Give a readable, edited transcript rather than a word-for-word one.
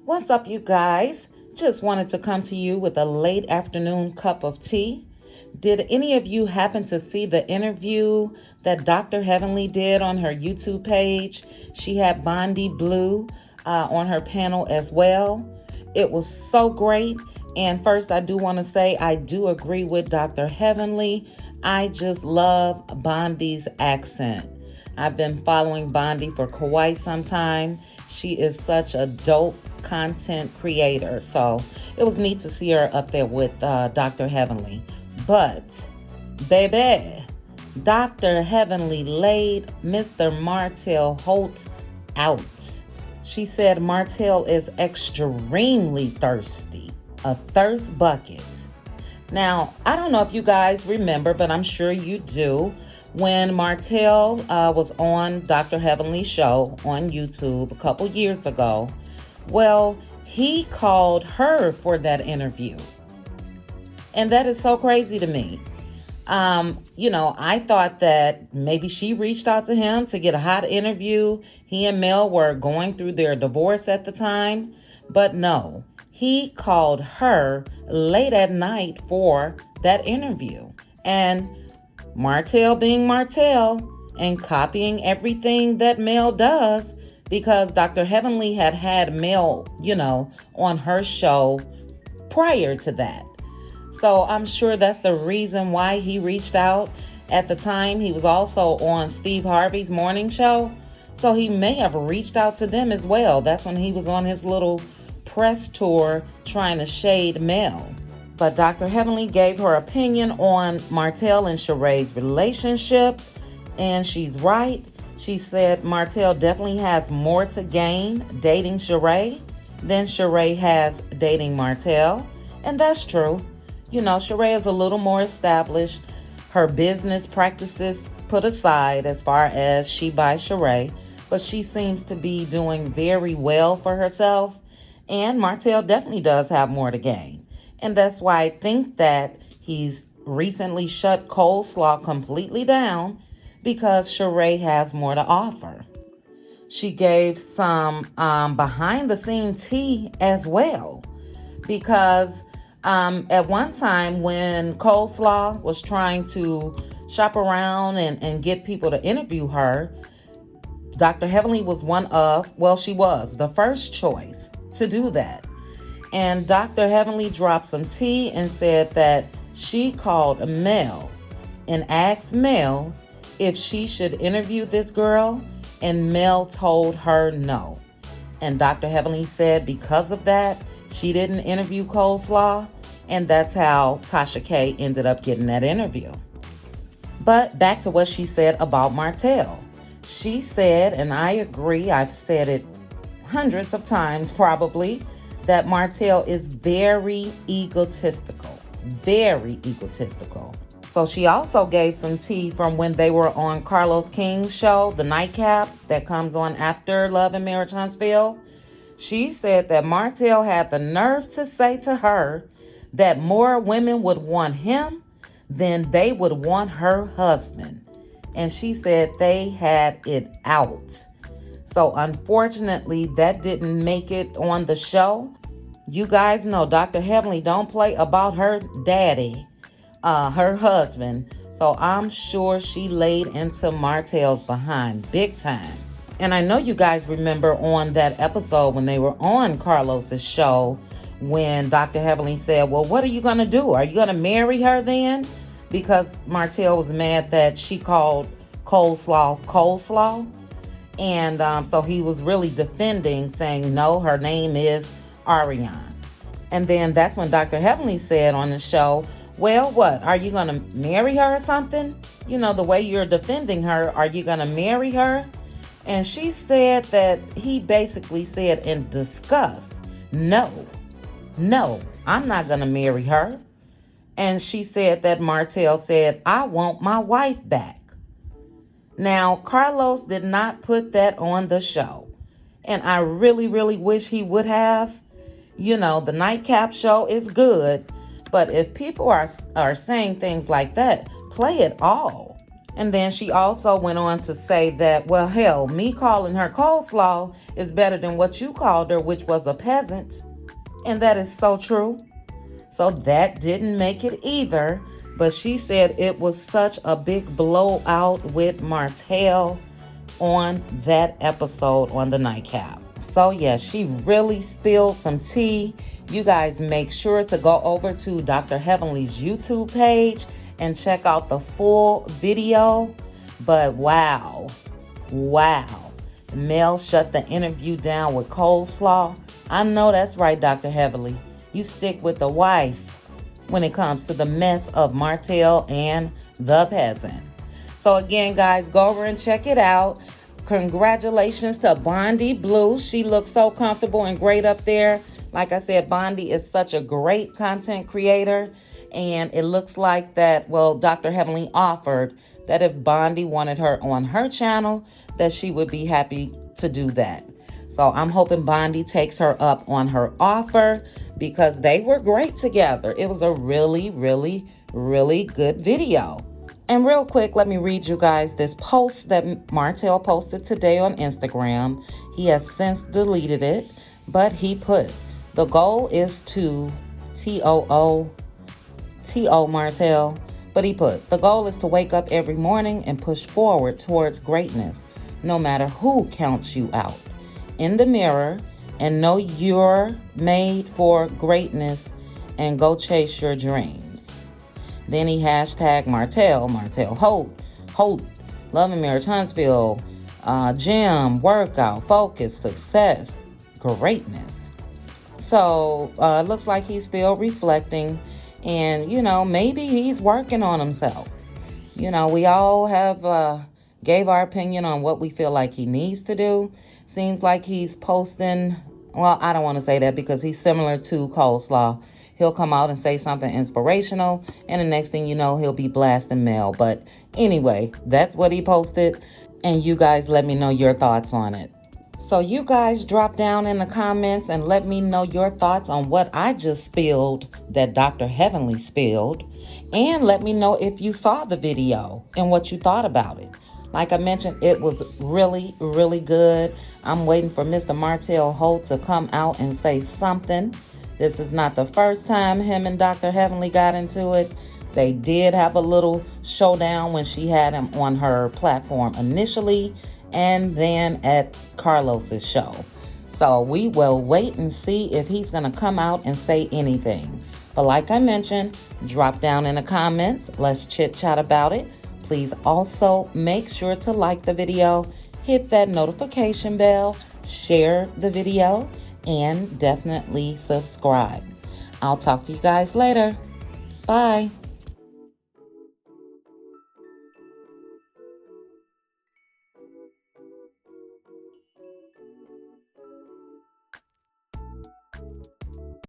What's up, you guys? Just wanted to come to you with a late afternoon cup of tea. Did any of you happen to see the interview that Dr. Heavenly did on her YouTube page? She had Bondi Blue on her panel as well. It was so great. And first, I do want to say I do agree with Dr. Heavenly. I just love Bondi's accent. I've been following Bondi for quite some time. She is such a dope content creator. So it was neat to see her up there with Dr. Heavenly. But, baby, Dr. Heavenly laid Mr. Martell Holt out. She said Martell is extremely thirsty, a thirst bucket. Now, I don't know if you guys remember, but I'm sure you do. When Martell was on Dr. Heavenly's show on YouTube a couple years ago, well, he called her for that interview. And that is so crazy to me. I thought that maybe she reached out to him to get a hot interview. He and Mel were going through their divorce at the time. But no, he called her late at night for that interview. And Martell being Martell and copying everything that Mel does, because Dr. Heavenly had Mel, on her show prior to that. So I'm sure that's the reason why he reached out. At the time, he was also on Steve Harvey's morning show. So he may have reached out to them as well. That's when he was on his little press tour trying to shade Mel. But Dr. Heavenly gave her opinion on Martell and Sheree's relationship. And she's right. She said Martell definitely has more to gain dating Sheree than Sheree has dating Martell. And that's true. Sheree is a little more established. Her business practices put aside as far as she by Sheree. But she seems to be doing very well for herself. And Martell definitely does have more to gain. And that's why I think that he's recently shut Coleslaw completely down, because Sheree has more to offer. She gave some behind-the-scenes tea as well, because at one time when Coleslaw was trying to shop around and get people to interview her, Dr. Heavenly was she was the first choice to do that. And Dr. Heavenly dropped some tea and said that she called Mel and asked Mel if she should interview this girl, and Mel told her no. And Dr. Heavenly said because of that, she didn't interview Coleslaw, and that's how Tasha K ended up getting that interview. But back to what she said about Martell. She said, and I agree, I've said it hundreds of times probably, that Martell is very egotistical. Very egotistical. So she also gave some tea from when they were on Carlos King's show, The Nightcap, that comes on after Love and Marriage Huntsville. She said that Martell had the nerve to say to her that more women would want him than they would want her husband. And she said they had it out. So unfortunately, that didn't make it on the show. You guys know Dr. Heavenly don't play about her daddy, her husband. So I'm sure she laid into Martell's behind big time. And I know you guys remember on that episode when they were on Carlos's show, when Dr. Heavenly said, well, what are you going to do? Are you going to marry her then? Because Martell was mad that she called Coleslaw. And so he was really defending, saying, no, her name is Ariane. And then that's when Dr. Heavenly said on the show, well, what? Are you going to marry her or something? The way you're defending her, are you going to marry her? And she said that he basically said in disgust, no, I'm not going to marry her. And she said that Martell said, I want my wife back. Now, Carlos did not put that on the show. And I really, really wish he would have. The Nightcap show is good. But if people are saying things like that, play it all. And then she also went on to say that, well, hell, me calling her coleslaw is better than what you called her, which was a peasant. And that is so true. So that didn't make it either. But she said it was such a big blowout with Martell on that episode on the nightcap. So yeah, she really spilled some tea. You guys make sure to go over to Dr. Heavenly's YouTube page and check out the full video. But wow. Mel shut the interview down with coleslaw. I know that's right, Dr. Heavenly. You stick with the wife when it comes to the mess of Martell and the peasant. So again, guys, go over and check it out. Congratulations to Bondi Blue. She looks so comfortable and great up there. Like I said, Bondi is such a great content creator. And it looks like that, well, Dr. Heavenly offered that if Bondi wanted her on her channel, that she would be happy to do that. So I'm hoping Bondi takes her up on her offer because they were great together. It was a really, really, really good video. And real quick, let me read you guys this post that Martell posted today on Instagram. He has since deleted it, but he put, the goal is to T-O-O Martell, but he put, the goal is to wake up every morning and push forward towards greatness, no matter who counts you out. In the mirror and know you're made for greatness and go chase your dreams. Then he hashtag Martell Holt, Love and Marriage Huntsville, gym, workout, focus, success, greatness. So it looks like he's still reflecting and, maybe he's working on himself. We all have gave our opinion on what we feel like he needs to do. Seems like he's posting, well, I don't want to say that because he's similar to Coleslaw. He'll come out and say something inspirational, and the next thing you know, he'll be blasting Mel. But anyway, that's what he posted, and you guys let me know your thoughts on it. So you guys drop down in the comments and let me know your thoughts on what I just spilled that Dr. Heavenly spilled. And let me know if you saw the video and what you thought about it. Like I mentioned, it was really, really good. I'm waiting for Mr. Martell Holt to come out and say something. This is not the first time him and Dr. Heavenly got into it. They did have a little showdown when she had him on her platform initially and then at Carlos's show. So we will wait and see if he's going to come out and say anything. But like I mentioned, drop down in the comments. Let's chit chat about it. Please also make sure to like the video, hit that notification bell, share the video, and definitely subscribe. I'll talk to you guys later. Bye.